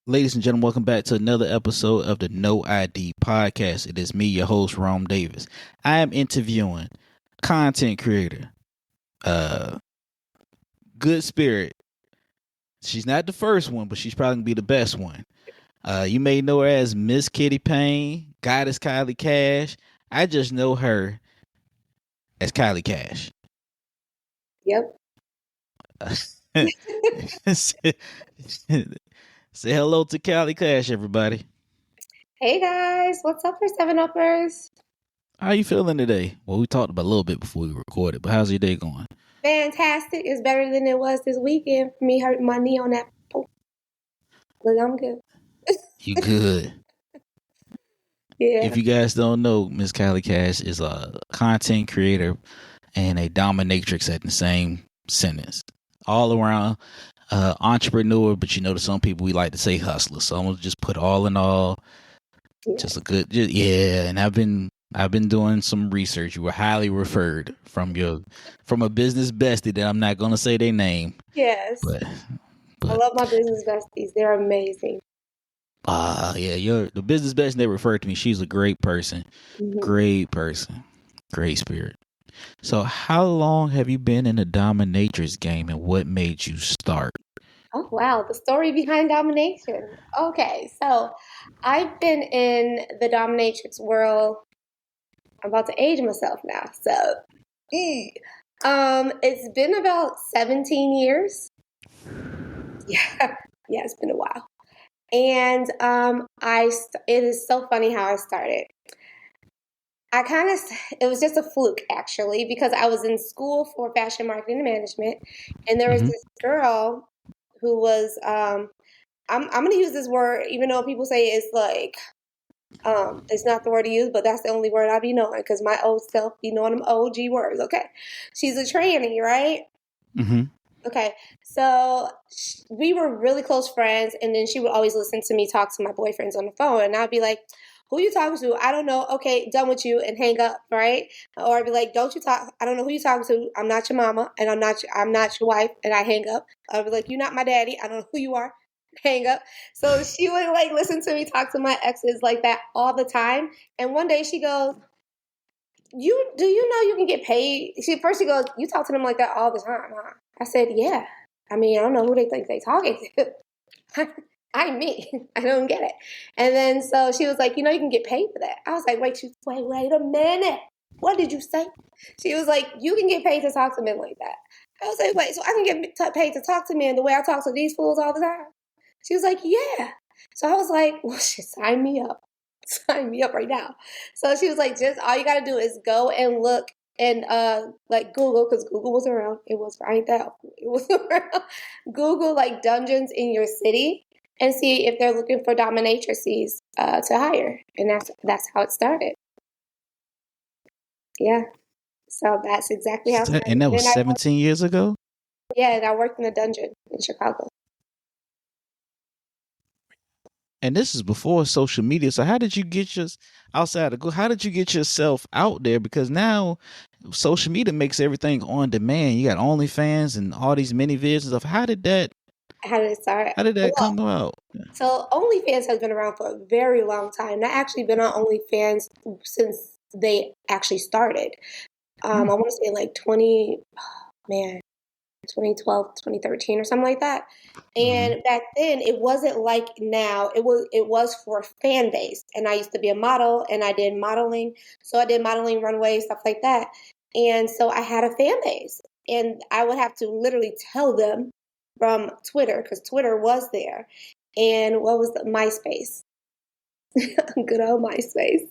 Ladies and gentlemen, welcome back to another episode of the No ID podcast. It is me, your host, Rome Davis. I am interviewing content creator, uh, Good Spirit. She's not the first one, but she's probably gonna be the best one. You may know her as Miss Kitty Payne, Goddess Kylie Kassh. I just know her as Kylie Kassh. Yep. Say hello to Kylie Kassh, everybody. Hey guys, what's up for 7-Uppers? How you feeling today? Well, we talked about a little bit before we recorded, but how's your day going? Fantastic. It's better than it was this weekend for me hurting my knee on that pole. But I'm good. You good. Yeah. If you guys don't know, Miss Kylie Kassh is a content creator and a dominatrix at the same sentence. All around entrepreneur, but you know, to some people we like to say hustler. So I'm gonna just put all in all. Just a good, and I've been doing some research. You were highly referred from a business bestie that I'm not gonna say their name. Yes. But I love my business besties. They're amazing. You're the business bestie that referred to me. She's a great person. Mm-hmm. Great person. Great spirit. So how long have you been in the dominatrix game and what made you start? Oh, wow. The story behind domination. Okay. So I've been in the dominatrix world. I'm about to age myself now. So it's been about 17 years. Yeah. Yeah, it's been a while. And it is so funny how I started. It was just a fluke actually, because I was in school for fashion marketing and management, and there was this girl who was, I'm going to use this word, even though people say it's like, it's not the word to use, but that's the only word I be knowing, because my old self be knowing them OG words. Okay. She's a tranny, right? Mm-hmm. Okay, so we were really close friends, and then she would always listen to me talk to my boyfriends on the phone, and I'd be like, who you talking to? I don't know. Okay, done with you, and hang up, right? Or I'd be like, don't you talk, I don't know who you talking to. I'm not your mama, and I'm not your wife, and I hang up. I'd be like, you're not my daddy. I don't know who you are. Hang up. So she would like listen to me talk to my exes like that all the time, and one day she goes, do you know you can get paid? She goes, you talk to them like that all the time, huh? I said, yeah. I mean, I don't know who they think they talking to. I'm me. I don't get it. And then so she was like, you know, you can get paid for that. I was like, wait a minute. What did you say? She was like, you can get paid to talk to men like that. I was like, wait, so I can get paid to talk to men the way I talk to these fools all the time? She was like, yeah. So I was like, well, shit, sign me up. Sign me up right now. So she was like, just all you gotta do is go and look and like Google, because Google was around. It was right there. It was around. Google like dungeons in your city and see if they're looking for dominatrices to hire. And that's how it started. Yeah. So that's exactly how it started. And that was 17 years ago? Yeah, and I worked in a dungeon in Chicago. And this is before social media. So how did you get how did you get yourself out there? Because now social media makes everything on demand. You got OnlyFans and all these mini vids and stuff. How did that start? How did that come out? So OnlyFans has been around for a very long time. I've actually been on OnlyFans since they actually started. I want to say like 2012, 2013 or something like that. And back then it wasn't like now. It was for fan base. And I used to be a model and I did modeling. So I did modeling runways, stuff like that. And so I had a fan base and I would have to literally tell them from Twitter, because Twitter was there. And what was the MySpace? Good old MySpace.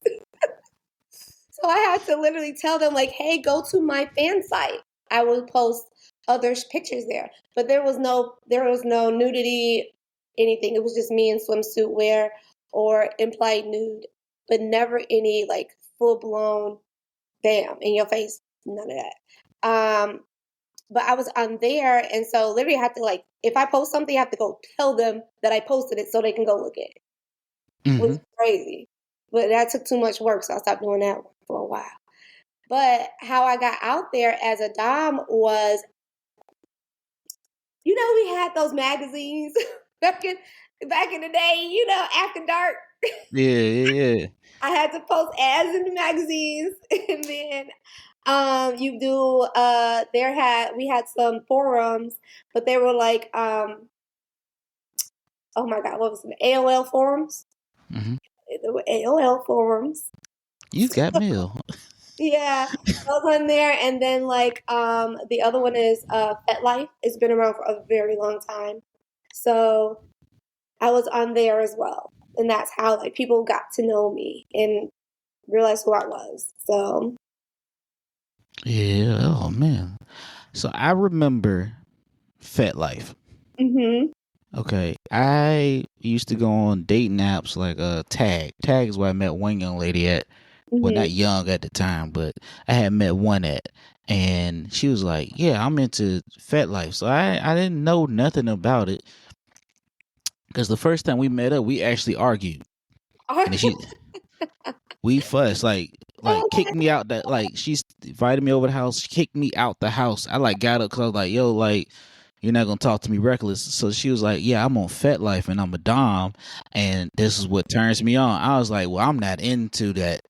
So I had to literally tell them like, hey, go to my fan site. I would post other pictures there. But there was no nudity, anything. It was just me in swimsuit wear or implied nude, but never any like full blown bam in your face. None of that. But I was on there, and so literally I had to like, if I post something, I have to go tell them that I posted it so they can go look at it. It was crazy. But that took too much work, so I stopped doing that for a while. But how I got out there as a dom was, we had those magazines back in the day, you know, after dark. Yeah. I had to post ads in the magazines, and then you do we had some forums, but they were like oh my god, what was it? AOL forums. Mm-hmm. There were AOL forums. You got mail. Yeah, I was on there, and then like the other one is FetLife. It's been around for a very long time, so I was on there as well, and that's how like people got to know me and realize who I was. So Yeah. Oh man. So I remember Fat Life. mhm. Okay. I used to go on dating apps like Tag. Tag is where I met one young lady at. Well, Mhm. not young at the time, but I had met one at, and she was like, "Yeah, I'm into Fat Life." So I didn't know nothing about it because the first time we met up, we actually argued, and then we fussed like kicked me out that like she invited me over the house, she kicked me out the house. I like got up because I was like, "Yo, like you're not gonna talk to me reckless." So she was like, "Yeah, I'm on Fat Life and I'm a dom, and this is what turns me on." I was like, "Well, I'm not into that."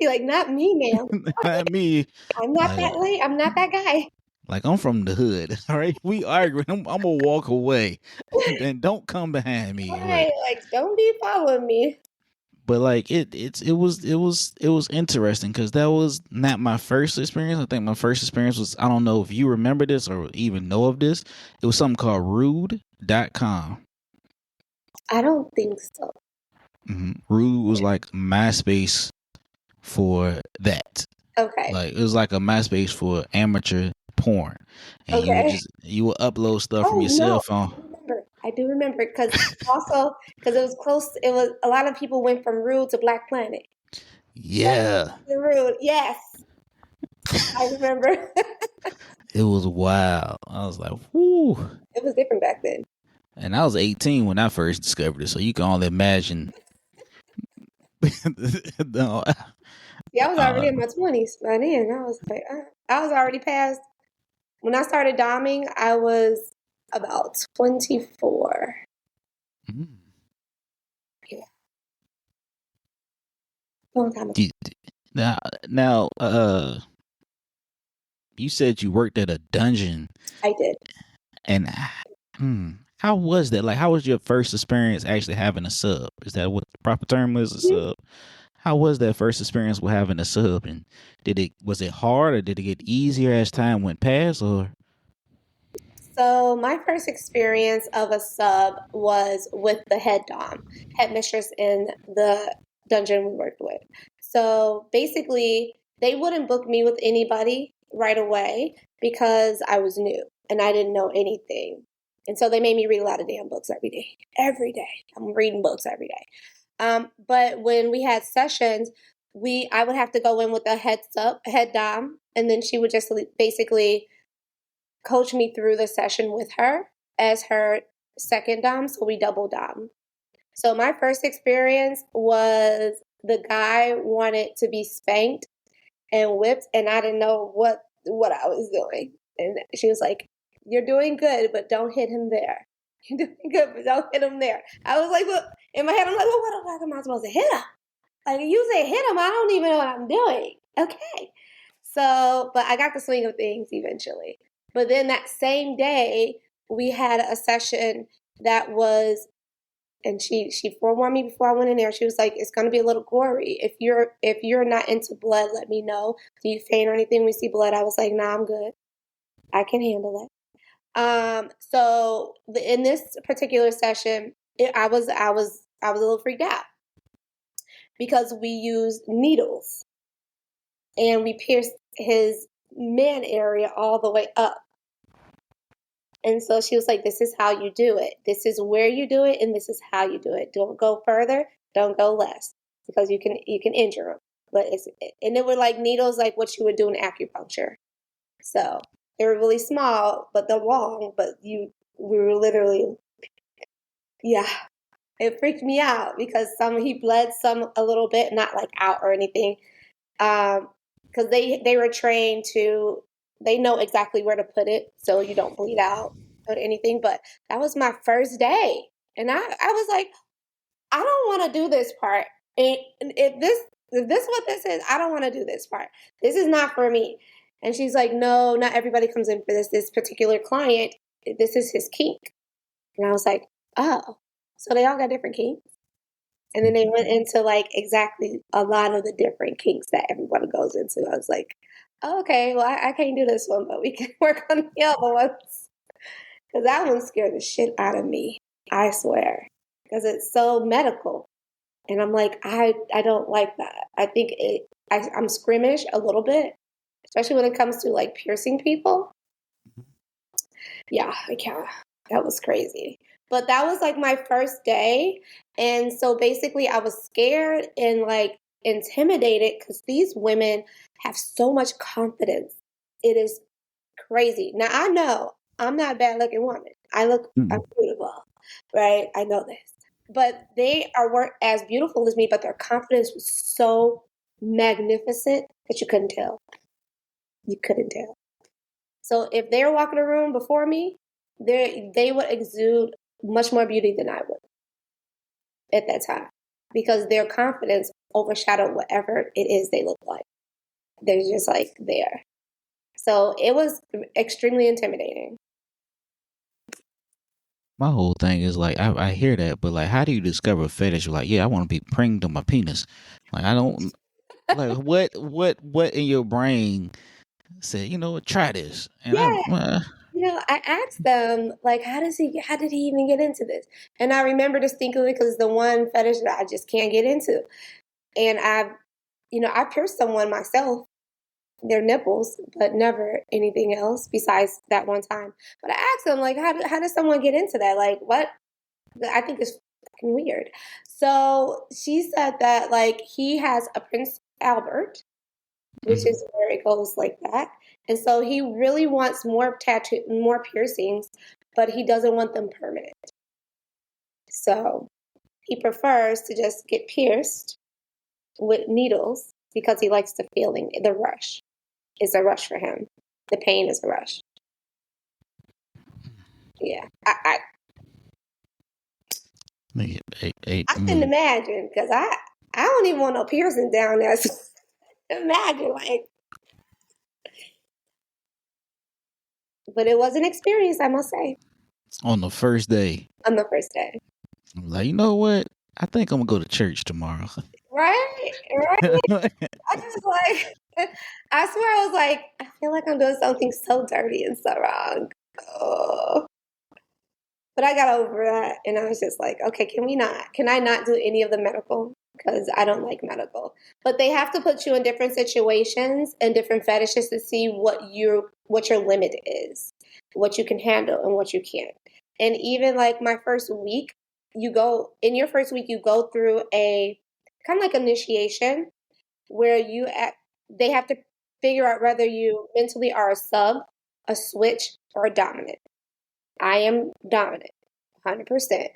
You're like, not me, ma'am. Not me. I'm not Like, that late. I'm not that guy. like I'm from the hood. All right, we arguing. I'm gonna walk away, and then don't come behind me. Right. Like, don't be following me. But like it was interesting because that was not my first experience. I think my first experience was, I don't know if you remember this or even know of this. It was something called rude.com. I don't think so. Rude was like MySpace for that. Okay. Like it was like a MySpace for amateur porn, and Okay. you would upload stuff from Oh your cell no, phone. I do remember because also because it was close. It was a lot of people went from Rude to Black Planet. Black Yeah, Planet to Rude. Yes, I remember. it was wild. I was like, whoo. It was different back then. And I was 18 when I first discovered it, so you can only imagine. No, Yeah, I was uh, already in my 20s by then. I was like, I was already past. When I started doming, I was about 24. mm. Yeah, long time ago. You- now, now, you said you worked at a dungeon, I did. and how was that? Like, how was your first experience actually having a sub? Is that what the proper term is, a Mhm. sub? How was that first experience with having a sub, and was it hard, or did it get easier as time went past, or? So my first experience of a sub was with the headmistress in the dungeon we worked with. So basically, they wouldn't book me with anybody right away because I was new and I didn't know anything. And so they made me read a lot of damn books every day. Every day. I'm reading books every day. But when we had sessions, I would have to go in with a head dom, and then she would just basically coach me through the session with her as her second dom, so we double dom. So my first experience was the guy wanted to be spanked and whipped, and I didn't know what I was doing. And she was like, "You're doing good, but don't hit him there. You're doing good, but don't hit him there." I was like, "Well," in my head, I'm like, "Well, what the fuck am I supposed to hit him? Like, you say hit him, I don't even know what I'm doing." Okay. So, but I got the swing of things eventually. But then that same day, we had a session that was, and she forewarned me before I went in there. She was like, "It's going to be a little gory. If you're not into blood, let me know. Do you faint or anything when we see blood?" I was like, "Nah, I'm good. I can handle it." So in this particular session, I was a little freaked out because we used needles and we pierced his man area all the way up. And so she was like, "This is how you do it. This is where you do it, and this is how you do it. Don't go further. Don't go less, because you can injure them." But and they were like needles, like what you would do in acupuncture. So they were really small, but they're long. But we were literally, yeah. It freaked me out because he bled some a little bit, not like out or anything. Because they were trained to, they know exactly where to put it so you don't bleed out. or anything, but that was my first day. And I was like, I don't want to do this part. And if this is what this is, I don't want to do this part. This is not for me. And she's like, no, not everybody comes in for this. This particular client, this is his kink. And I was like, oh, so they all got different kinks. And then they went into like exactly a lot of the different kinks that everyone goes into. I was like, oh, okay, well, I can't do this one, but we can work on the other ones. Because that one scared the shit out of me, I swear. Because it's so medical. And I'm like, I don't like that. I think I'm squeamish a little bit, especially when it comes to like piercing people. Yeah, that was crazy. But that was like my first day. And so basically I was scared and like intimidated because these women have so much confidence. It is crazy. Now I know I'm not a bad looking woman. I'm beautiful, right? I know this. But weren't as beautiful as me, but their confidence was so magnificent that you couldn't tell. You couldn't tell. So if they were walking a room before me, they would exude much more beauty than I would at that time because their confidence overshadowed whatever it is they look like. They're just like there. So it was extremely intimidating. My whole thing is like I hear that, but like, how do you discover a fetish? You're like, yeah, I want to be praying to my penis. Like, I don't like what in your brain said, you know what, try this, and Yeah. I asked them, like, how did he even get into this? And I remember distinctly because the one fetish that I just can't get into. And I pierced someone myself, their nipples, but never anything else besides that one time. But I asked them, like, how does someone get into that? Like, what? I think it's fucking weird. So she said that, like, he has a Prince Albert, which is where it goes like that. And so he really wants more piercings, but he doesn't want them permanent. So he prefers to just get pierced with needles because he likes the feeling, the rush. It's a rush for him. The pain is a rush. Yeah. I couldn't imagine because I don't even want no piercing down there. So imagine, like. But it was an experience, I must say. On the first day. On the first day. I'm like, you know what? I think I'm gonna go to church tomorrow. Right? I just like, I swear I was like, I feel like I'm doing something so dirty and so wrong. Oh. But I got over that and I was just like, okay, can I not do any of the medical? Because I don't like medical. But they have to put you in different situations and different fetishes to see what your limit is, what you can handle and what you can't. And even like my first week, you go through a kind of like initiation where they have to figure out whether you mentally are a sub, a switch, or a dominant. I am dominant, 100%,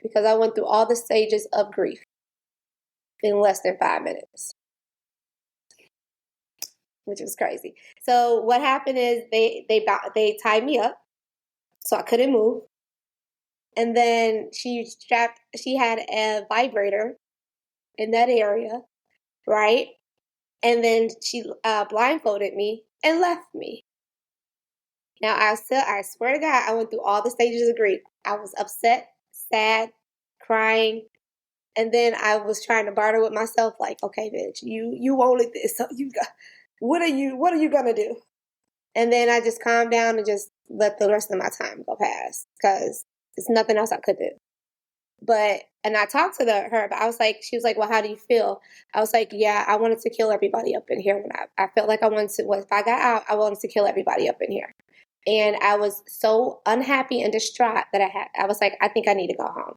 because I went through all the stages of grief in less than 5 minutes, which was crazy. So what happened is they tied me up, so I couldn't move, and then she had a vibrator in that area, right? And then she blindfolded me and left me. Now, I swear to God, I went through all the stages of grief. I was upset, sad, crying, and then I was trying to barter with myself, like, okay, bitch, you wanted this, so what are you gonna do? And then I just calmed down and just let the rest of my time go past because there's nothing else I could do. And I talked to her, but she was like, well, how do you feel? I was like, yeah, I wanted to kill everybody up in here. When I felt like if I got out, I wanted to kill everybody up in here. And I was so unhappy and distraught that I was like, I think I need to go home.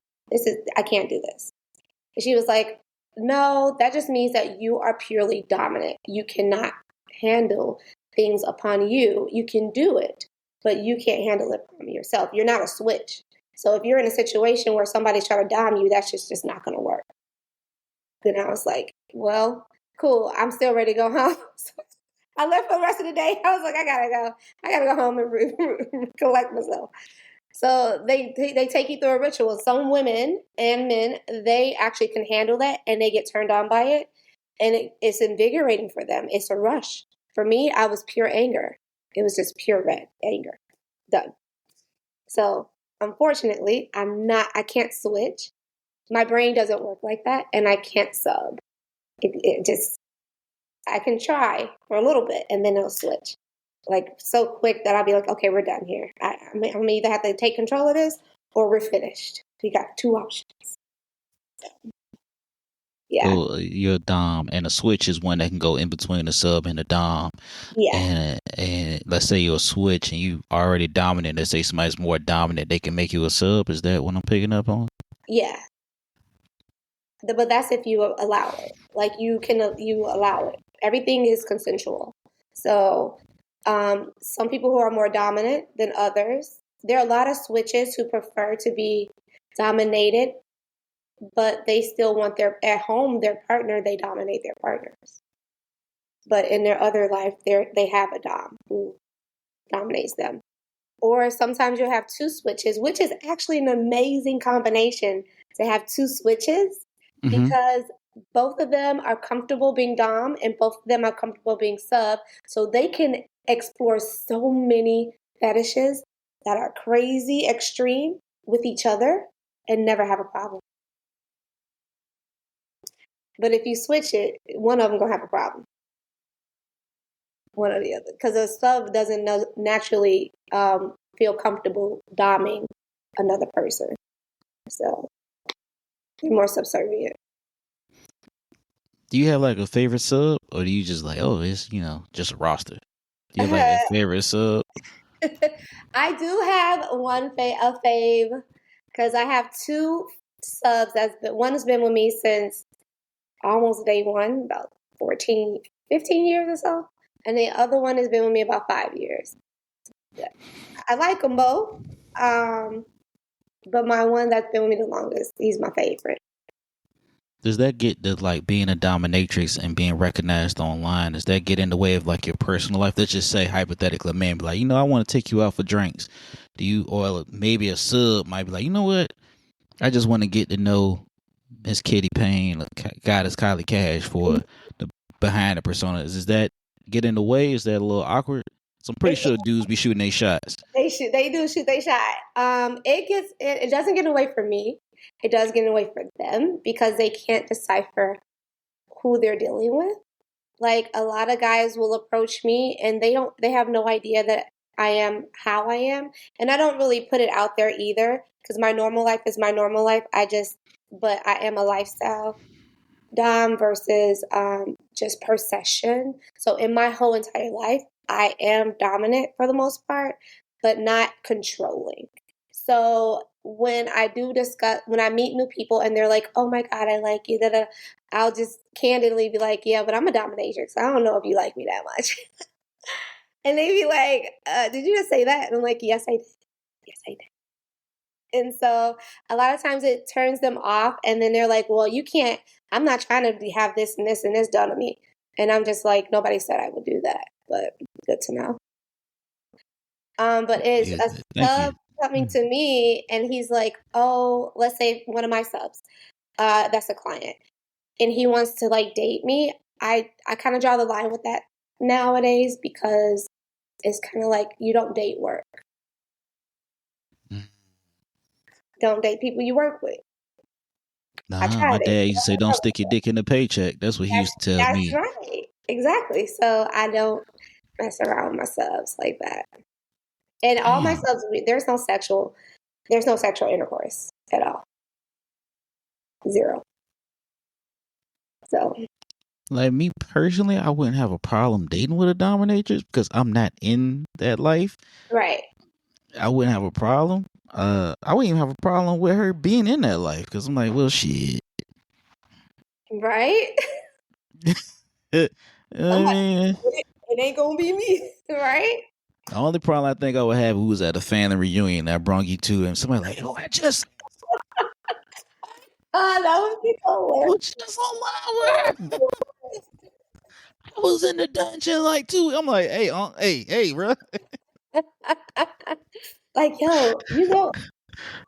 I can't do this. And she was like, no, that just means that you are purely dominant. You cannot handle things upon you. You can do it, but you can't handle it from yourself. You're not a switch. So if you're in a situation where somebody's trying to dom you, that's just not going to work. Then I was like, well, cool. I'm still ready to go home. So I left for the rest of the day. I was like, I gotta go home and collect myself. So they take you through a ritual. Some women and men, they actually can handle that and they get turned on by it. And it's invigorating for them. It's a rush. For me, I was pure anger. It was just pure red anger. Done. So unfortunately, I can't switch. My brain doesn't work like that and I can't sub. It just, I can try for a little bit and then it'll switch. Like so quick that I'll be like, okay, we're done here. I'm gonna either have to take control of this or we're finished. We got two options. Yeah. So you're a dom, and a switch is one that can go in between the sub and the dom. Yeah. And let's say you're a switch and you already dominant. Let's say somebody's more dominant, they can make you a sub. Is that what I'm picking up on? Yeah. But that's if you allow it. Like you allow it. Everything is consensual. So some people who are more dominant than others. There are a lot of switches who prefer to be dominated, but they still want at home their partner. They dominate their partners, but in their other life, they have a dom who dominates them. Or sometimes you'll have two switches, which is actually an amazing combination to have two switches because both of them are comfortable being dom and both of them are comfortable being sub. So they can explore so many fetishes that are crazy extreme with each other and never have a problem. But if you switch it, one of them going to have a problem. One or the other. Because a sub doesn't naturally feel comfortable doming another person. So you're more subservient. Do you have like a favorite sub, or do you just like, oh, it's just a roster? Do you have like a favorite sub? I do have a fave because I have two subs. One has been with me since almost day one, about 14, 15 years or so, and the other one has been with me about 5 years. Yeah. I like them both, but my one that's been with me the longest, he's my favorite. Does that get to like being a dominatrix and being recognized online? Does that get in the way of like your personal life? Let's just say hypothetically, a man be like, I want to take you out for drinks. Do you, or maybe a sub might be like, you know what? I just want to get to know Miss Kitty Payne, Goddess Kylie Kassh for the behind the personas. Does that get in the way? Is that a little awkward? So I'm pretty sure dudes be shooting their shots. They do shoot their shot. It doesn't get away from me. It does get away from them because they can't decipher who they're dealing with. Like a lot of guys will approach me and they have no idea that I am how I am. And I don't really put it out there either because my normal life is my normal life. But I am a lifestyle dom versus just per session. So in my whole entire life, I am dominant for the most part, but not controlling. So when I meet new people and they're like, oh my God, I like you, I'll just candidly be like, yeah, but I'm a dominatrix. I don't know if you like me that much. And they be like, did you just say that? And I'm like, yes, I did. Yes, I did. And so a lot of times it turns them off. And then they're like, well, you can't, I'm not trying to have this and this and this done to me. And I'm just like, nobody said I would do that. But good to know. But it's a sub coming to me and he's like, oh, let's say one of my subs, that's a client. And he wants to like date me. I kind of draw the line with that nowadays because it's kind of like you don't date work. Don't date people you work with. Nah, my dad used to say, don't stick your dick in the paycheck. That's what he used to tell me. That's right. Exactly. So I don't mess around with my subs like that. And all my subs, there's no sexual intercourse at all. Zero. So. Like me personally, I wouldn't have a problem dating with a dominatrix because I'm not in that life. Right. I wouldn't have a problem. I wouldn't even have a problem with her being in that life because I'm like, well, shit. Right? I mean, it ain't gonna be me, right? The only problem I think I would have was at a family reunion. I brought you to and somebody like, oh, that would be hilarious. Just on my word. I was in the dungeon like 2. I'm like, hey, bro. Like, yo, that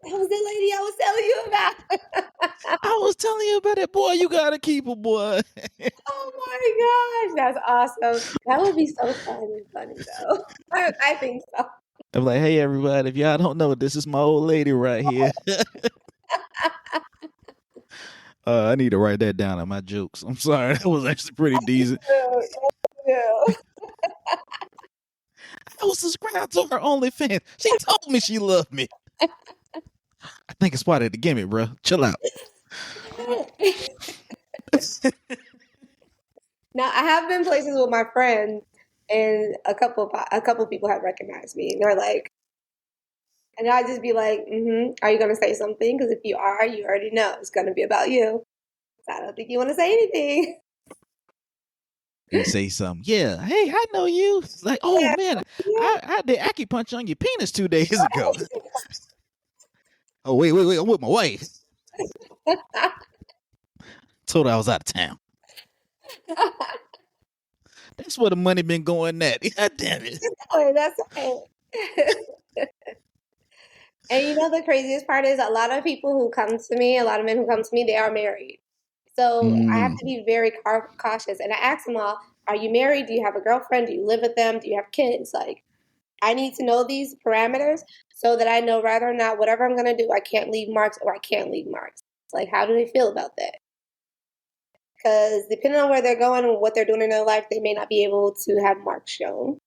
was the lady I was telling you about. I was telling you about it, boy. You gotta keep her, boy. Oh my gosh, that's awesome. That would be so fun and funny though. I think so. I'm like, hey everybody, if y'all don't know, this is my old lady right here. I need to write that down on my jokes. I'm sorry, that was actually pretty decent. Yeah. I was subscribed to her OnlyFans. She told me she loved me. I think it's part of the gimmick, bro. Chill out. Now I have been places with my friends, and a couple people have recognized me, and they're like, and I just be like, "Are you gonna say something? Because if you are, you already know it's gonna be about you. So I don't think you want to say anything." You say something. Yeah. Hey, I know you. It's like, oh Yeah, man, yeah. I did acupuncture on your penis 2 days ago. Oh wait. I'm with my wife. Told her I was out of town. That's where the money been going at. God damn it. That's right. And you know the craziest part is a lot of people who come to me, a lot of men who come to me, they are married. So I have to be very cautious. And I ask them all, are you married? Do you have a girlfriend? Do you live with them? Do you have kids? Like, I need to know these parameters so that I know whether or not whatever I'm going to do, I can't leave marks or I can't leave marks. Like, how do they feel about that? Because depending on where they're going and what they're doing in their life, they may not be able to have marks shown.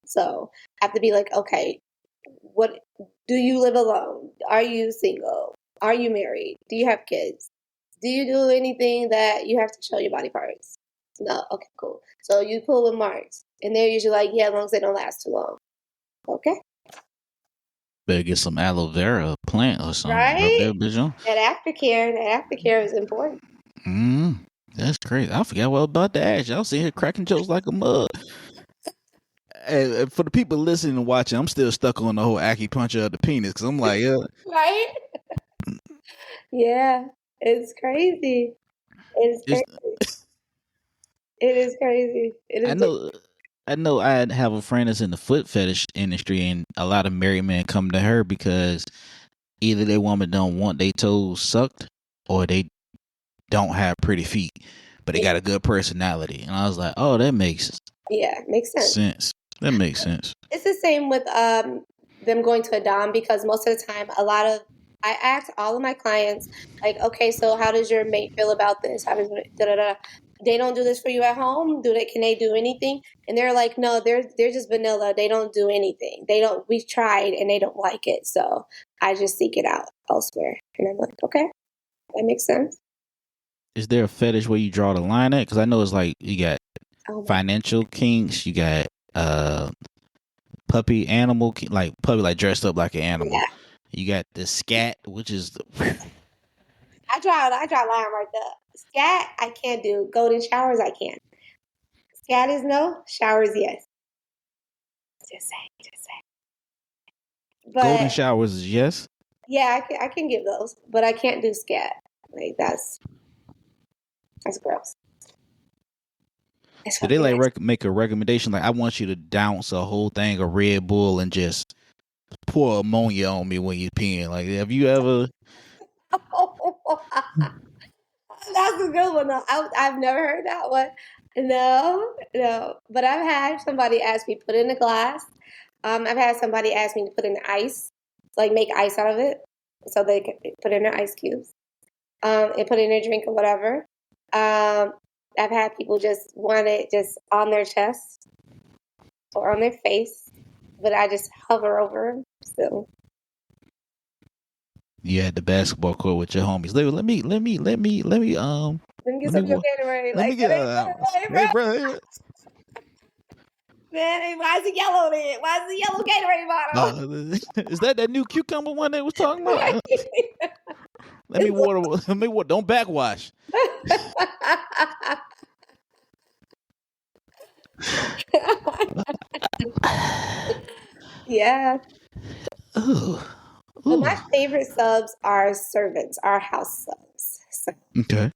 So I have to be like, okay, what do you live alone? Are you single? Are you married? Do you have kids? Do you do anything that you have to show your body parts? No. Okay, cool. So you pull with marks. And they're usually like, yeah, as long as they don't last too long. Okay. Better get some aloe vera plant or something. Rub Right? that bitch on. That aftercare is important. That's crazy. I forgot what about to ask. Y'all sitting here cracking jokes like a mug. And for the people listening and watching, I'm still stuck on the whole acupuncture of the penis because I'm like, yeah. Right? Yeah. It's crazy. It's crazy. It is crazy. It is I know I have a friend that's in the foot fetish industry, and a lot of married men come to her because either their woman don't want their toes sucked or they don't have pretty feet, but they got a good personality. And I was like, oh, that makes makes sense. That makes sense. It's the same with them going to a dom because most of the time, I ask all of my clients, like, okay, so how does your mate feel about this? How does they don't do this for you at home? Can they do anything? And they're like, no, they're just vanilla. They don't do anything. We've tried and they don't like it. So I just seek it out elsewhere. And I'm like, okay, that makes sense. Is there a fetish where you draw the line at? Because I know it's like you got financial kinks, you got puppy animal, like puppy like dressed up like an animal. Yeah. You got the scat, which is I draw a line right there. Scat, I can't do. Golden showers, I can. Scat is no, showers, yes. Just say. But golden showers is yes? Yeah, I can give those, but I can't do scat. Like that's gross. Do they like make a recommendation? Like, I want you to douse a whole thing of Red Bull and just pour ammonia on me when you're peeing. Like, have you ever? That's a good one. Though. I've never heard that one. No. But I've had somebody ask me put it in a glass. I've had somebody ask me to put in ice, like make ice out of it, so they can put in their ice cubes, and put in their drink or whatever. I've had people just want it just on their chest or on their face, but I just hover over them. So You had the basketball court with your homies. Let me get some Gatorade. Let me get hey, bro. Man, why is it yellow then? Why is the yellow Gatorade bottle? Is that new cucumber one they was talking about? Let me water. Don't backwash. Yeah. Ooh. But my favorite subs are servants, are house subs. So. Okay.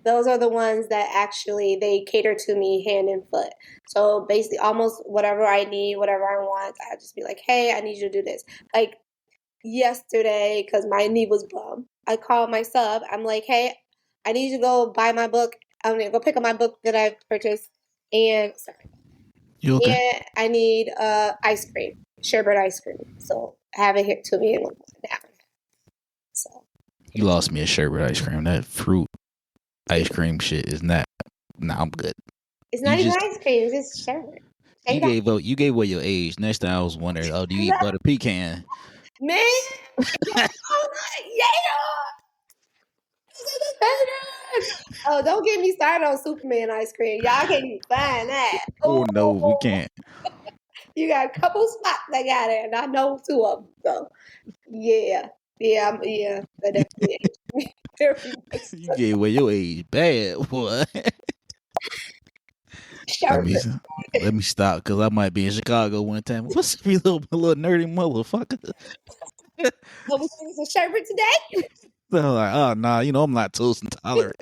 those are the ones that actually they cater to me hand and foot. So basically, almost whatever I need, whatever I want, I just be like, "Hey, I need you to do this." Like yesterday, because my knee was bum, I called my sub. I'm like, "Hey, I need you to go buy my book. I'm gonna go pick up my book that I purchased, and You okay? and I need ice cream, sherbet ice cream. So have it here to me and down." So You lost me a sherbet ice cream. That fruit ice cream shit is not. Nah, I'm good. it's You not even just ice cream; it's just sherbet. you gave away your age. Next time I was wondering, oh, do you eat butter pecan? Man, yeah. Oh, don't get me started on Superman ice cream. Y'all can't even find that. Oh no, we Oh, can't. you got a couple spots that got it, and I know two of them. So, yeah. Yeah, that definitely aged me very much. You gave away your age, bad boy. let me Sherbet. let me stop because I might be in Chicago one time. What's up, you little nerdy motherfucker? Oh, we doing some sherbet today? So like, oh nah, I'm lactose intolerant.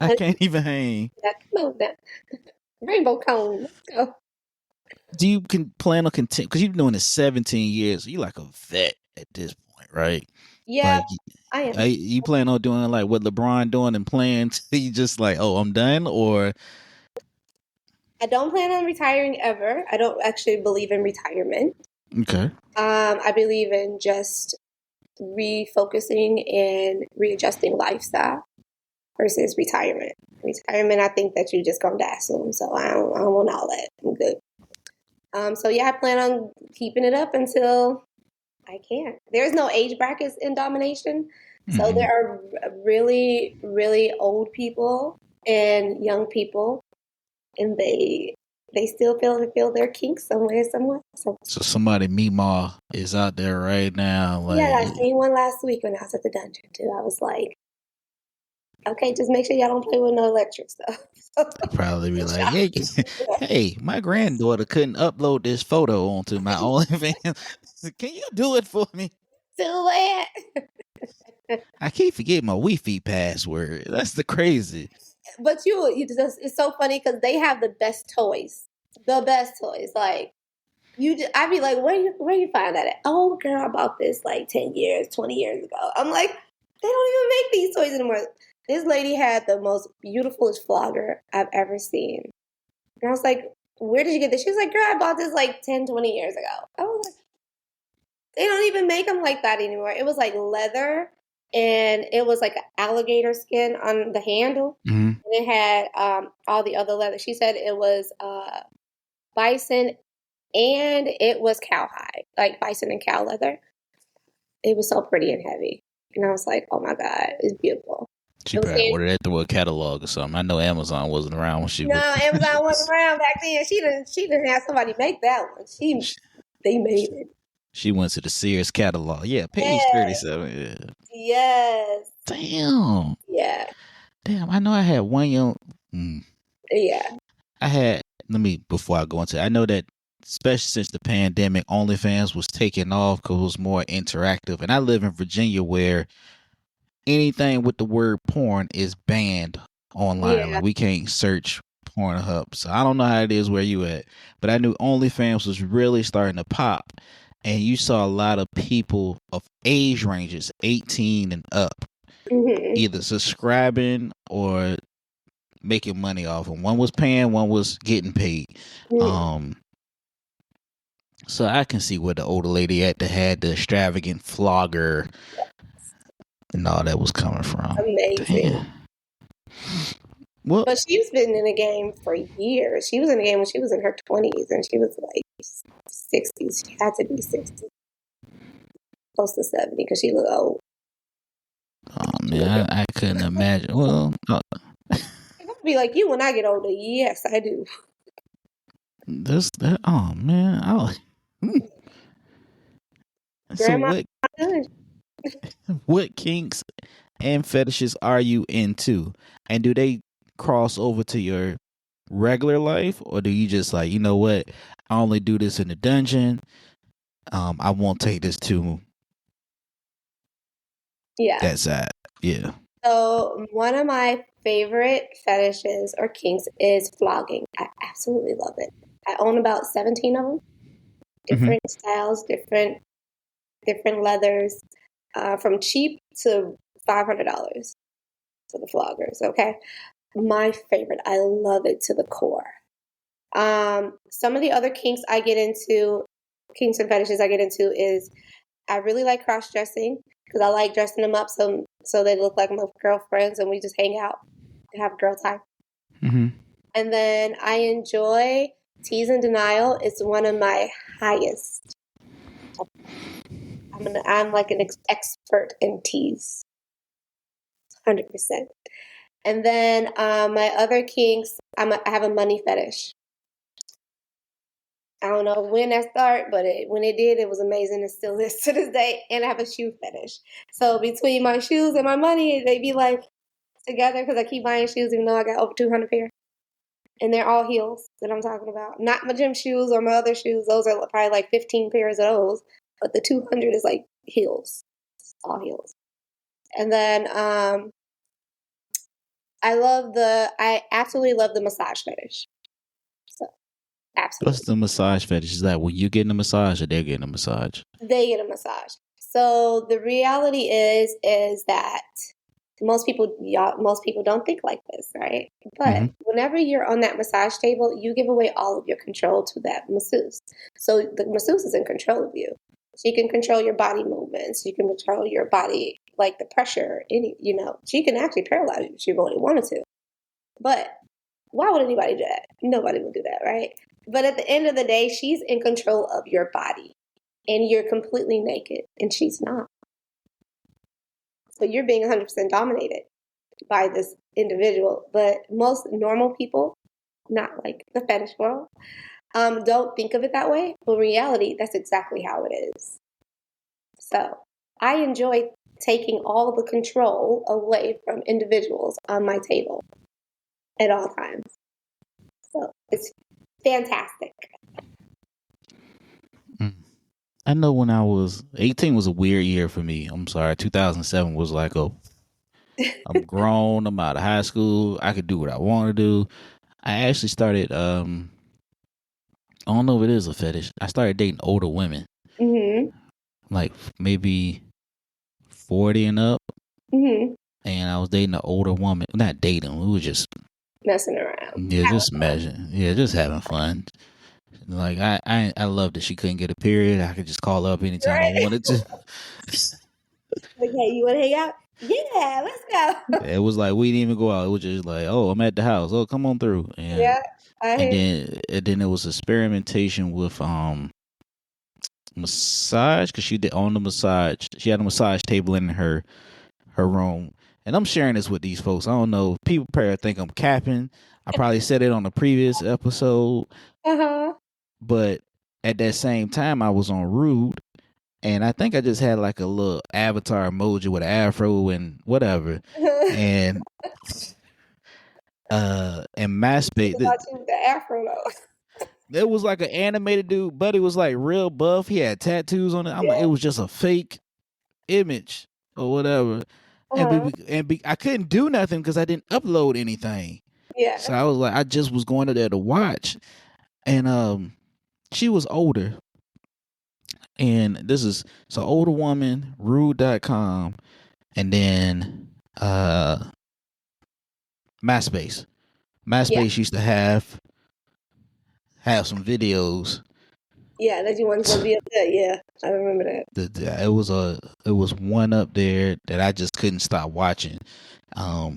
I can't even hang. No, that rainbow cone. Let's go. Do you plan on continue? Because you've been doing this 17 years. So you like a vet at this point, right? Yeah, Like, I am. you plan on doing like what LeBron doing and playing? Till you just like, oh, I'm done, or I don't plan on retiring ever. I don't actually believe in retirement. okay, I believe in just refocusing and readjusting lifestyle versus retirement. Retirement, I think that you just gonna die soon, so I don't want all that. I'm good. So yeah, I plan on keeping it up until I can't. There's no age brackets in domination, so there are really, really old people and young people, and they still feel their kinks somewhere. So somebody Mima is out there right now. Like, yeah, I seen one last week when I was at the dungeon too. I was like, okay, just make sure y'all don't play with no electric stuff. probably be like, hey, hey, my granddaughter couldn't upload this photo onto my OnlyFans. Can you do it for me? Too bad. I can't forget my Wi-Fi password. That's the crazy. But it's so funny because they have the best toys. The best toys. Like I'd be like, where you find that at? Oh, girl, I bought this like 10 years, 20 years ago. I'm like, they don't even make these toys anymore. This lady had the most beautifulest flogger I've ever seen. And I was like, where did you get this? She was like, girl, I bought this like 10, 20 years ago. I was like, they don't even make them like that anymore. It was like leather and it was like an alligator skin on the handle. Mm-hmm. And it had all the other leather. She said it was bison and it was cowhide, like bison and cow leather. It was so pretty and heavy. And I was like, oh my God, it's beautiful. She probably ordered that through a catalog or something. I know Amazon wasn't around when she was. No, Amazon wasn't around back then. She didn't have somebody make that one. They made it. She went to the Sears catalog. Yeah, page 37. Yeah. Yes. Damn. Yeah. Damn, I know I had one young. Yeah. Before I go into it, I know that especially since the pandemic, OnlyFans was taking off because it was more interactive. And I live in Virginia where anything with the word porn is banned online. Yeah. Like we can't search Pornhub. So I don't know how it is where you at. But I knew OnlyFans was really starting to pop. And you saw a lot of people of age ranges, 18 and up, either subscribing or making money off them. One was paying, one was getting paid. So I can see where the older lady at that had the extravagant flogger and all that was coming from. Amazing. Damn. Well, but she's been in the game for years. She was in the game when she was in her 20s and she was like 60s. She had to be 60, close to 70 because she looked old. Oh man, I couldn't imagine. Well, I'm gonna be like you when I get older. Yes, I do. Oh man, So what kinks and fetishes are you into, and do they cross over to your regular life, or do you just like, you know what, I only do this in the dungeon, I won't take this to that side? Yeah. So So one of my favorite fetishes or kinks is flogging. I absolutely love it. I own about 17 of them, different styles, different leathers, from cheap to $500 for the floggers. Okay, my favorite. I love it to the core. Some of the other kinks I get into, kinks and fetishes I get into is I really like cross dressing because I like dressing them up so they look like my girlfriends and we just hang out and have girl time. Mm-hmm. And then I enjoy tease and denial. It's one of my highest. I'm like an expert in tease, 100%. And then my other kinks, I have a money fetish. I don't know when that started, but when it did, it was amazing. It still is to this day. And I have a shoe fetish. So between my shoes and my money, they be like together because I keep buying shoes even though I got over 200 pair. And they're all heels that I'm talking about. Not my gym shoes or my other shoes. Those are probably like 15 pairs of those. But the 200 is like heels. All heels. And then I absolutely love the massage fetish. So, absolutely. What's the massage fetish? Is that when you getting a massage or they're getting a massage? They get a massage. So the reality is that most people don't think like this, right? But whenever you're on that massage table, you give away all of your control to that masseuse. So the masseuse is in control of you. She can control your body movements. You can control your body, like the pressure. She can actually paralyze you if she really wanted to. But why would anybody do that? Nobody would do that, right? But at the end of the day, she's in control of your body. And you're completely naked, and she's not. So you're being 100% dominated by this individual. But most normal people, not like the fetish world, don't think of it that way. But in reality, that's exactly how it is. So I enjoy taking all the control away from individuals on my table at all times. So it's fantastic. I know when I was 18 was a weird year for me. I'm sorry. 2007 was like I'm grown. I'm out of high school. I could do what I want to do. I actually started, I don't know if it is a fetish. I started dating older women. Mm-hmm. Like maybe 40 and up. Mm-hmm. And I was dating an older woman. Not dating. We was just messing around. Yeah, just imagine. Yeah, just having fun. Like I love that she couldn't get a period. I could just call her up anytime I wanted to. Like, hey, you want to hang out? Yeah, let's go. It was like we didn't even go out. It was just like, oh, I'm at the house. Oh, come on through. And Yeah, then it was experimentation with massage because she did on the massage. She had a massage table in her room. And I'm sharing this with these folks. I don't know. People probably think I'm capping. I probably said it on a previous episode. But at that same time, I was on Rude. And I think I just had like a little avatar emoji with an afro and whatever. And MySpace. The afro though. It was like an animated dude, but it was like real buff. He had tattoos on it. I'm like, it was just a fake image or whatever. I couldn't do nothing because I didn't upload anything. Yeah. So I was like, I just was going to there to watch. And she was older. And this is so older woman, rude.com, and then MySpace. MySpace used to have some videos. Yeah, that you wanted to be up there. Yeah, I remember that. It was one up there that I just couldn't stop watching. I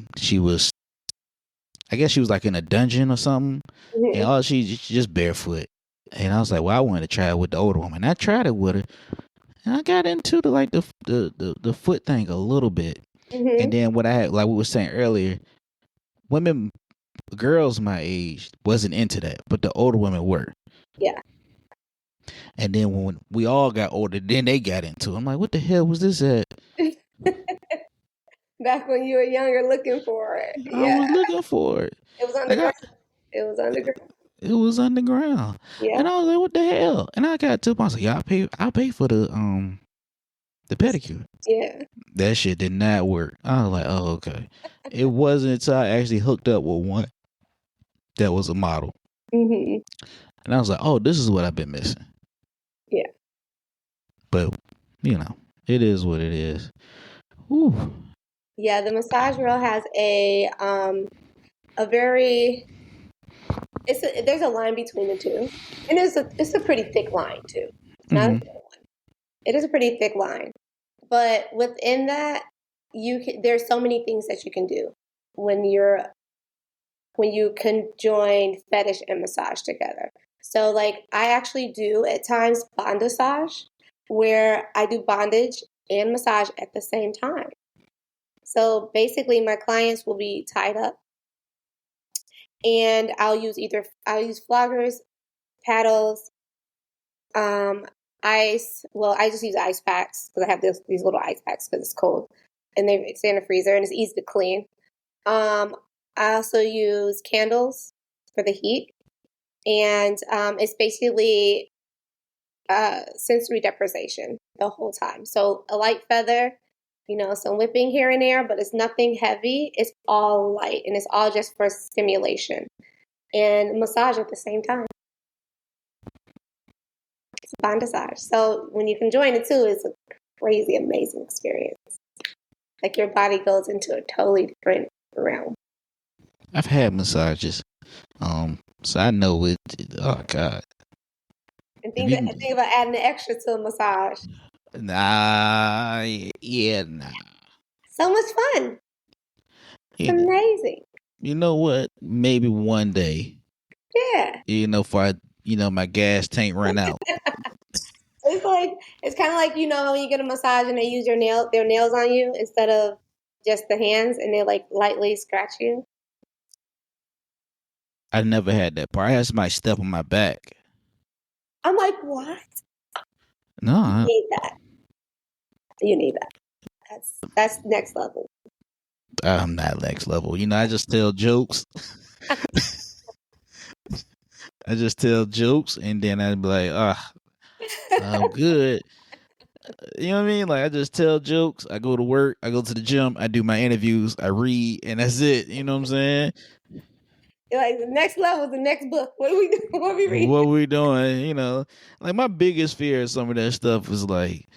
guess she was like in a dungeon or something, and she just barefoot. And I was like, well, I wanted to try it with the older woman. I tried it with her, and I got into the foot thing a little bit. And then what I had, like we were saying earlier, girls my age wasn't into that, but the older women were. Yeah. And then when we all got older, then they got into it. I'm like, what the hell was this at? Back when you were younger looking for it. I was looking for it. It was underground. It was underground. It was underground. Yeah. And I was like, what the hell? And I got to I was like, yeah, I'll pay for the pedicure. Yeah. That shit did not work. I was like, oh, okay. It wasn't until I actually hooked up with one that was a model. Mm-hmm. And I was like, oh, this is what I've been missing. Yeah. But, you know, it is what it is. Whew. Yeah, the massage girl has a very there's a line between the two. And it's a pretty thick line too. It's not a thin one. It is a pretty thick line. But within that, there's so many things that you can do when you conjoin fetish and massage together. So like I actually do at times bondage, where I do bondage and massage at the same time. So basically my clients will be tied up and I'll use floggers, paddles, ice. Well, I just use ice packs because I have these little ice packs because it's cold and they stay in the freezer and it's easy to clean. I also use candles for the heat, and it's basically sensory deprivation the whole time. So a light feather, some whipping here and there, but it's nothing heavy. It's all light, and it's all just for stimulation and massage at the same time. It's bondage. So when you can join it too, it's a crazy, amazing experience. Like your body goes into a totally different realm. I've had massages. So I know it. Oh God. And think about adding the extra to a massage. Nah, yeah, nah. So much fun. It's amazing. You know what? Maybe one day. Yeah. For my gas tank run out. It's kind of like when you get a massage and they use their nails on you instead of just the hands, and they like lightly scratch you. I never had that part. I had somebody step on my back. I'm like, what? No, you need that. You need that. That's next level. I'm not next level. I just tell jokes. I just tell jokes, and then I'd be like, I'm good. You know what I mean? Like, I just tell jokes. I go to work. I go to the gym. I do my interviews. I read, and that's it. You know what I'm saying? You're like, the next level is the next book. What are we doing? What are we reading? What we doing? Like my biggest fear of some of that stuff was like,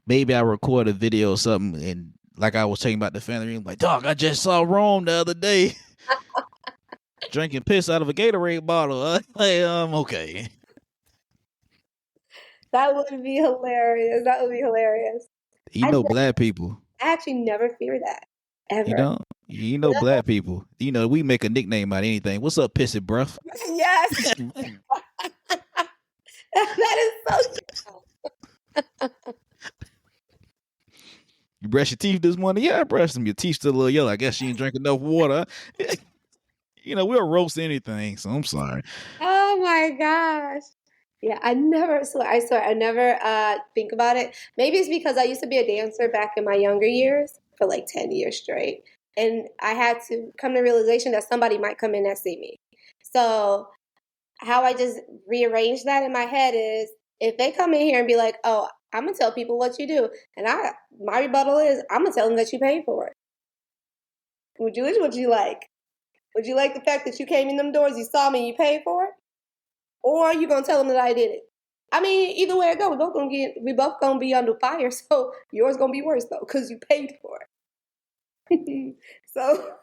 maybe I record a video or something, and like I was talking about the family room, like, dog, I just saw Rome the other day drinking piss out of a Gatorade bottle. Okay. That would be hilarious. Black people. I actually never fear that ever. Black people. We make a nickname out of anything. What's up, pissy bruh? Yes. That is so true. You brush your teeth this morning? Yeah, I brushed them. Your teeth still a little yellow. I guess you ain't drink enough water. We'll roast anything, so I'm sorry. Oh my gosh. Yeah, I swear, I never think about it. Maybe it's because I used to be a dancer back in my younger years for like 10 years straight. And I had to come to the realization that somebody might come in and see me. So how I just rearrange that in my head is, if they come in here and be like, oh, I'm going to tell people what you do. And my rebuttal is, I'm going to tell them that you paid for it. Which would you like? Would you like the fact that you came in them doors, you saw me, and you paid for it? Or are you going to tell them that I did it? I mean, either way it goes, we both going to be under fire. So yours going to be worse though, because you paid for it. So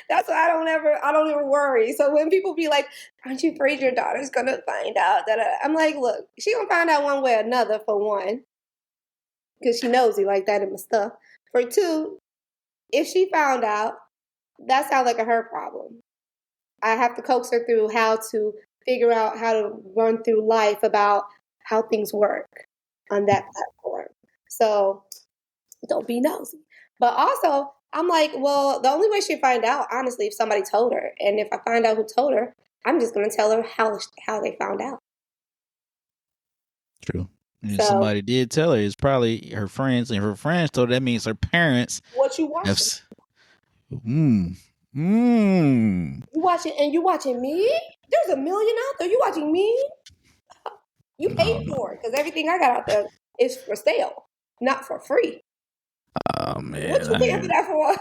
that's why I don't ever worry. So when people be like, aren't you afraid your daughter's going to find out? I'm like, look, she going to find out one way or another, for one, because she knows you like that in my stuff. For two, if she found out, that sounds like her problem. I have to coax her through how to figure out how to run through life about how things work on that platform. So don't be nosy. But also, I'm like, well, the only way she'd find out, honestly, if somebody told her. And if I find out who told her, I'm just going to tell her how they found out. True. And if somebody did tell her, it's probably her friends, and if her friends told her, that means her parents. What you watching? You watching me? There's 1 million out there. You watching me? You paid for it, because everything I got out there is for sale. Not for free. Oh man, What you paying for that for?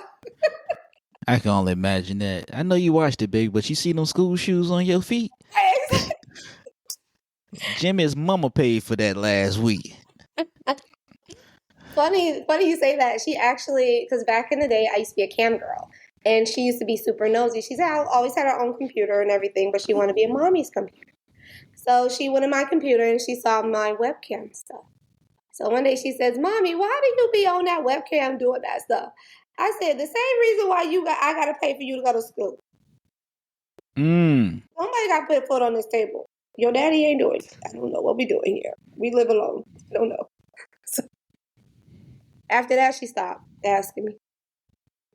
I can only imagine that. I know you watched it, baby, but you see them school shoes on your feet? Jimmy's mama paid for that last week. Funny you say that. She actually, because back in the day, I used to be a cam girl, and she used to be super nosy. She said I always had her own computer and everything, but she wanted to be a mommy's computer. So she went in my computer and she saw my webcam stuff. So one day she says, "Mommy, why do you be on that webcam doing that stuff?" I said, "The same reason why I got to pay for you to go to school. Somebody got to put a foot on this table. Your daddy ain't doing it. I don't know what we doing here. We live alone. I don't know." So after that, she stopped asking me.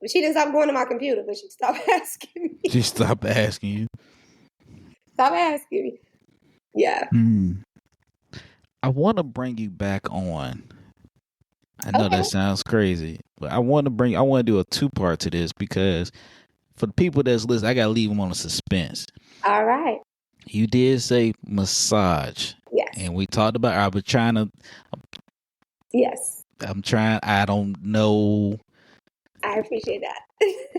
But she didn't stop going to my computer, but she stopped asking me. She stopped asking you. Stop asking me. Yeah. I want to bring you back on. I know that sounds crazy, but I want to do a 2-part to this because for the people that's listening, I got to leave them on a suspense. All right. You did say massage. Yes. And we talked about, I was trying to. Yes. I don't know. I appreciate that.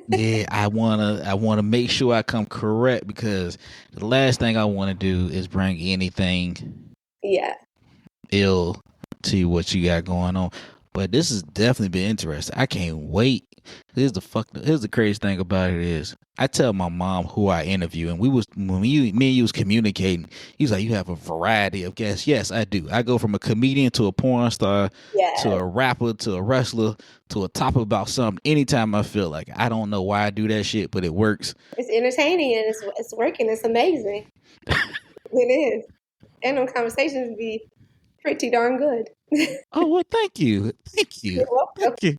Yeah, I wanna make sure I come correct because the last thing I want to do is bring anything ill to what you got going on. But this has definitely been interesting. I can't wait. Here's the crazy thing about it is I tell my mom who I interview, and me and you was communicating. He's like, "You have a variety of guests." Yes, I do. I go from a comedian to a porn star to a rapper to a wrestler to a top about something anytime I feel like. I don't know why I do that shit, but it works. It's entertaining and it's working. It's amazing. It is. And them conversations be pretty darn good. Oh, well, thank you. Thank you. You're welcome. Thank you.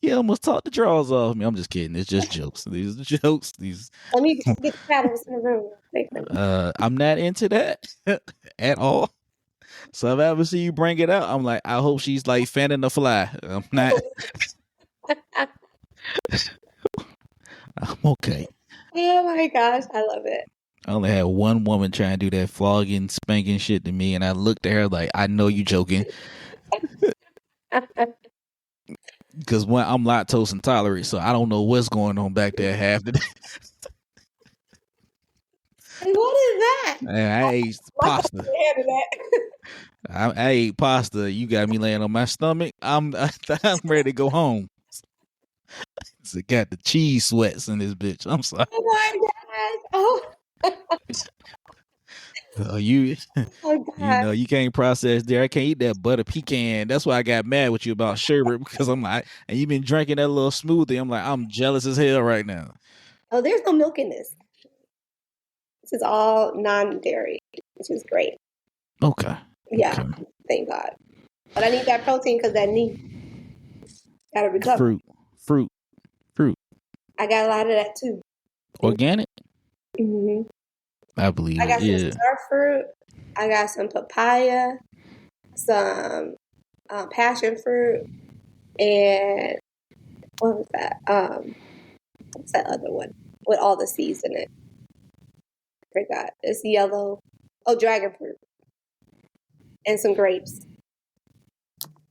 You almost talked the drawers off me. I'm just kidding. It's just jokes. These are jokes. Let me get the paddles in the room. I'm not into that at all. So if I ever see you bring it out, I'm like, I hope she's like fanning the fly. I'm not. I'm okay. Oh my gosh, I love it. I only had one woman trying to do that flogging, spanking shit to me, and I looked at her like, I know you joking. Because when I'm lactose intolerant, so I don't know what's going on back there half the day. What is that? I ate pasta. I ate pasta. You got me laying on my stomach. I'm ready to go home. It got the cheese sweats in this bitch. I'm sorry. Oh my gosh. You know, you can't process there. I can't eat that butter pecan. That's why I got mad with you about sherbet because I'm like, and you've been drinking that little smoothie. I'm like, I'm jealous as hell right now. Oh, there's no milk in this. This is all non-dairy, which is great. Okay. Yeah, okay. Thank God. But I need that protein because that knee gotta recover. Fruit. I got a lot of that too. Organic? Mm-hmm. I believe I got some starfruit. I got some papaya, some passion fruit, and what was that? What's that other one with all the seeds in it? I forgot. It's yellow. Oh, dragon fruit, and some grapes.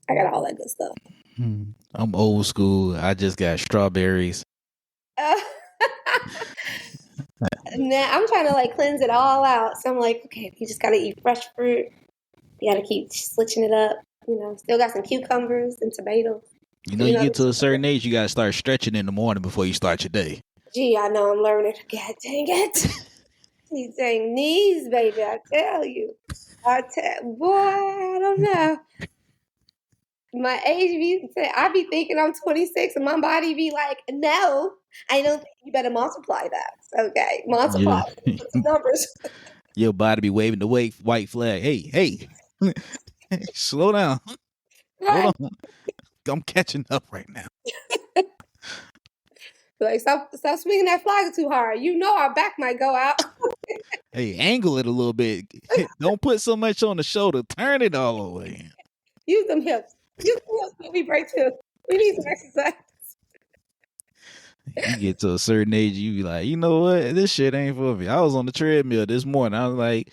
I got all that good stuff. I'm old school. I just got strawberries. Now I'm trying to like cleanse it all out. So I'm like, okay, you just gotta eat fresh fruit. You gotta keep switching it up. You know, still got some cucumbers and tomatoes. You know, you get to a certain age, you gotta start stretching in the morning before you start your day. Gee, I know I'm learning. God dang it. These dang knees, baby, I tell you. Boy, I don't know. My age be I be thinking I'm 26 and my body be like, no, I don't think you better multiply that. Okay. Multiply put some numbers. Your body be waving the white flag. Hey. Slow down. Right. Hold on. I'm catching up right now. Like stop swinging that flag too hard. You know our back might go out. Hey, angle it a little bit. Don't put so much on the shoulder. Turn it all the way. Use them hips. We break too. We need some exercise. You get to a certain age, you be like, you know what? This shit ain't for me. I was on the treadmill this morning. I was like,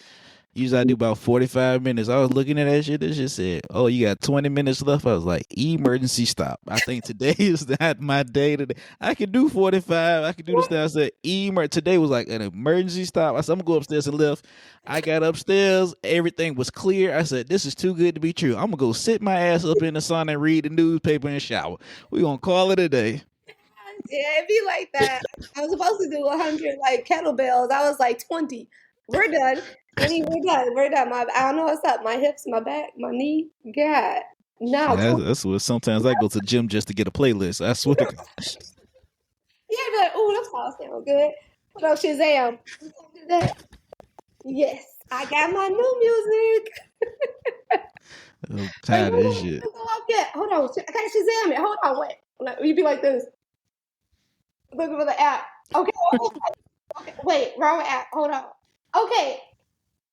Usually I do about 45 minutes. I was looking at that shit. This shit said, "Oh, you got 20 minutes left." I was like, "Emergency stop." I think today is not my day today. I can do 45. I can do this now. I said, Today was like an emergency stop. I said, I'm gonna go upstairs and lift. I got upstairs. Everything was clear. I said, this is too good to be true. I'm gonna go sit my ass up in the sun and read the newspaper and shower. We gonna call it a day. Yeah, it'd be like that. I was supposed to do 100 like kettlebells. I was like 20. We're done. 20, we're done. We're done. I don't know what's up. My hips, my back, my knee. God. No. That's what sometimes I go to the gym just to get a playlist. I swear to God. Yeah, but like, oh, that song sound good. What up, Shazam? Yes, I got my new music. I'm tired of this shit. Hold on, I got Shazam it. Hold on, wait. Like, you be like this. Looking for the app. Okay. Okay. Wait, wrong app. Hold on. Okay.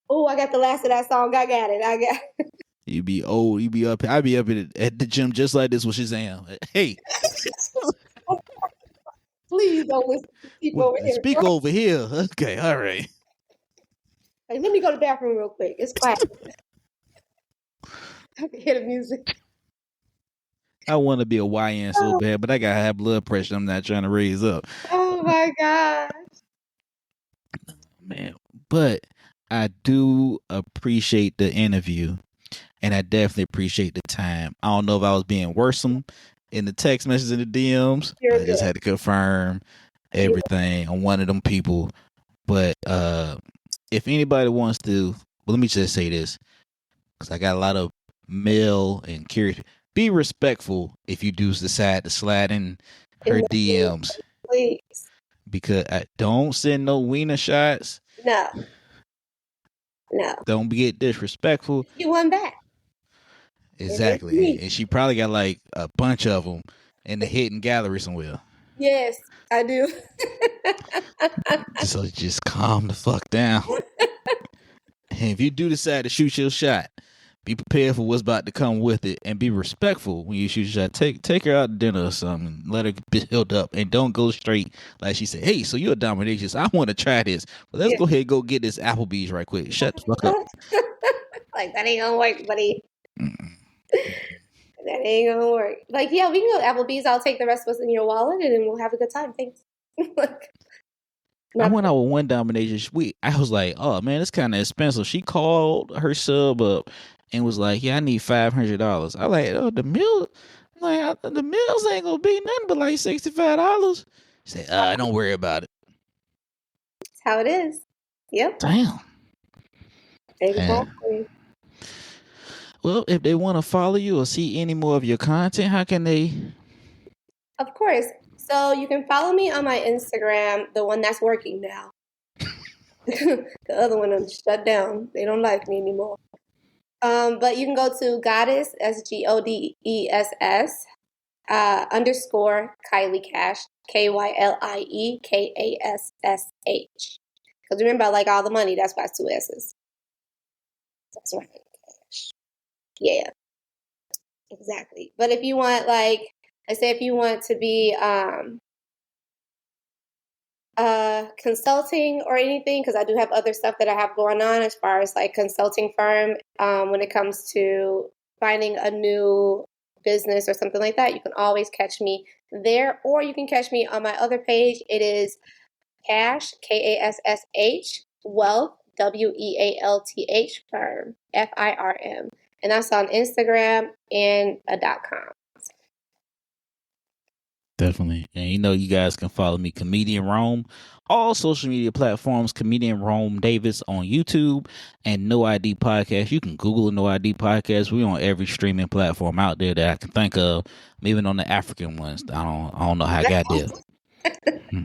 Oh, I got the last of that song. I got it. You be old. You be up. I be up at the gym just like this with Shazam. Hey. Please don't listen to people over here. Speak over here. Okay, all right. Hey, let me go to the bathroom real quick. It's quiet. I can hear the music. I want to be a YN so bad, but I gotta have blood pressure. I'm not trying to raise up. Oh my gosh. Man, but I do appreciate the interview, and I definitely appreciate the time. I don't know if I was being worrisome in the text messages and the DMs. I just had to confirm everything. I'm one of them people. But if anybody wants to, well, let me just say this, because I got a lot of male and curious. Be respectful if you do decide to slide in her DMs. Please. Because I don't send no wiener shots. No. Don't get disrespectful. You won back. Exactly. And she probably got like a bunch of them in the hidden gallery somewhere. Yes, I do. So just calm the fuck down. And if you do decide to shoot your shot, be prepared for what's about to come with it, and be respectful when you shoot your shot. Take her out to dinner or something. Let her build up, and don't go straight like she said. Hey, so you're a dominatrix. I want to try this. Well, let's go ahead and go get this Applebee's right quick. Shut the fuck up. Like, that ain't gonna work, buddy. That ain't gonna work. Like, yeah, we can go to Applebee's. I'll take the rest of us in your wallet, and then we'll have a good time. Thanks. I went out with one dominatrix. I was like, oh man, it's kind of expensive. She called her sub up and was like, yeah, I need $500. I like, oh, the meal, like the meals ain't gonna be nothing but like $65. She said, don't worry about it. That's how it is. Yep. Damn. Exactly. Well, if they want to follow you or see any more of your content, how can they? Of course. So you can follow me on my Instagram, the one that's working now. The other one I'm shut down. They don't like me anymore. But you can go to Goddess, SGODESS, _ Kylie Kassh, KYLIEKASSH. Because remember, I like all the money. That's why it's 2 S's. That's right. Yeah. Exactly. But if you want, like, I say, if you want to be consulting or anything, because I do have other stuff that I have going on as far as like consulting firm when it comes to finding a new business or something like that, you can always catch me there, or you can catch me on my other page. It is Kassh, KASSH, Wealth, WEALTH, firm, FIRM. And that's on Instagram and a .com. Definitely. And you guys can follow me, Comedian Rome, all social media platforms, Comedian Rome Davis on YouTube, and No ID Podcast. You can Google No ID Podcast. We're on every streaming platform out there that I can think of, even on the African ones. I don't know how I got there.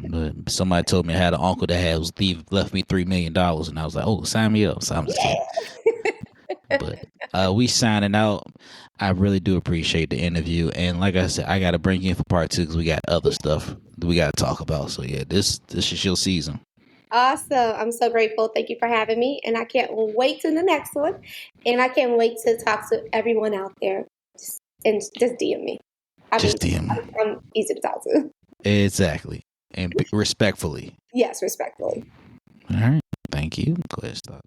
But somebody told me I had an uncle that left me $3 million, and I was like, oh, sign me up. So I'm just kidding. But we signing out. I really do appreciate the interview, and like I said, I got to bring you in for part 2 because we got other stuff that we got to talk about. So yeah, this is your season. Awesome. I'm so grateful. Thank you for having me, and I can't wait to the next one, and I can't wait to talk to everyone out there. Just DM me. DM me. I'm easy to talk to. Exactly, and respectfully. Yes, respectfully. All right. Thank you. Go ahead, start.